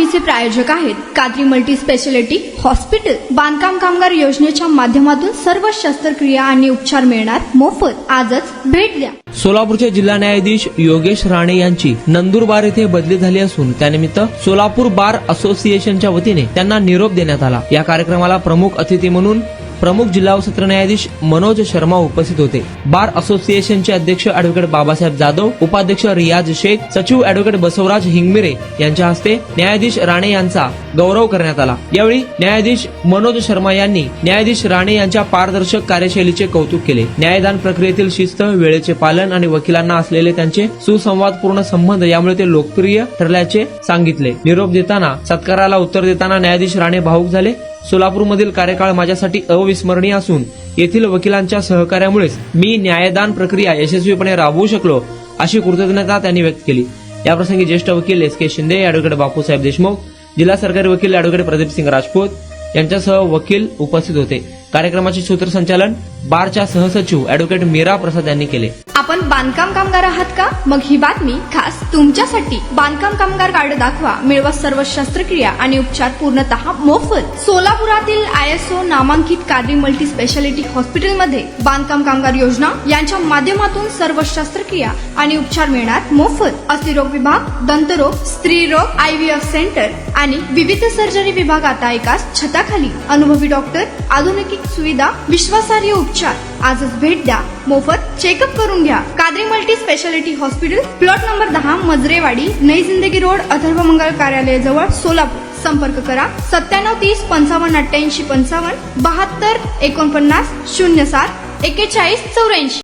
मोहिमेचे प्रायोजक आहेत कात्री मल्टी स्पेशालिटी हॉस्पिटल। बांधकाम कामगार योजनेच्या माध्यमातून सर्व शस्त्रक्रिया आणि उपचार मिळणार मोफत। आजच भेट द्या। सोलापूरचे जिल्हा न्यायाधीश योगेश राणे यांची नंदुरबार येथे बदली झाली असून त्यानिमित्त सोलापूर बार असोसिएशनच्या वतीने त्यांना निरोप देण्यात आला। या कार्यक्रमाला प्रमुख अतिथी म्हणून प्रमुख जिल्हा व सत्र न्यायाधीश मनोज शर्मा उपस्थित होते। बार असोसिएशनचे अध्यक्ष अॅडव्होकेट बाबासाहेब जाधव, उपाध्यक्ष रियाज शेख, सचिव अॅडव्होकेट बसवराज हिंगमिरे यांच्या हस्ते न्यायाधीश राणे यांचा गौरव करण्यात आला। यावेळी न्यायाधीश मनोज शर्मा यांनी न्यायाधीश राणे यांच्या पारदर्शक कार्यशैलीचे कौतुक केले। न्यायदान प्रक्रियेतील शिस्त, वेळेचे पालन आणि वकिलांना असलेले त्यांचे सुसंवादपूर्ण संबंध यामुळे ते लोकप्रिय ठरल्याचे सांगितले। निरोप देताना सत्काराला उत्तर देताना न्यायाधीश राणे भावुक झाले। सोलापूरमधील कार्यकाळ माझ्यासाठी अविस्मरणीय असून येथील वकिलांच्या सहकार्यामुळेच मी न्यायदान प्रक्रिया यशस्वीपणे राबवू शकलो अशी कृतज्ञता त्यांनी व्यक्त केली। याप्रसंगी ज्येष्ठ वकील एस के शिंदे, अॅडव्होकेट बापूसाहेब देशमुख, जिल्हा सरकारी वकील अॅडव्होकेट प्रदीप सिंग राजपूत यांच्यासह वकील उपस्थित होते। कार्यक्रमाचे सूत्रसंचालन बारच्या सहसचिव अॅडव्होकेट मीरा प्रसाद यांनी केले। आपण बांधकाम कामगार आहात का? मग ही बातमी खास तुमच्यासाठी। बांधकाम कामगार कार्ड दाखवा, मिळवा सर्व शस्त्रक्रिया आणि उपचार पूर्णतः मोफत। सोलापुरातील ISO नामांकित कात्री मल्टी स्पेशालिटी हॉस्पिटलमध्ये बांधकाम कामगार योजना यांच्या माध्यमातून सर्व शस्त्रक्रिया आणि उपचार मिळणार मोफत। अस्थिरोग विभाग, दंतरोग, स्त्रीरोग, IVF सेंटर आणि विविध सर्जरी विभाग आता एकाच छताखाली। अनुभवी डॉक्टर, आधुनिक सुविधा, विश्वासार्ह उपचार। आजच भेट द्या, मोफत चेकअप करून घ्या। कात्री multi speciality hospital, plot number 10, Majrewadi, नई जिंदगी रोड, अथर्व मंगल कार्यालय जवळ, सोलापूर। संपर्क करा 9730 55 88 55 72 49 07 41 84।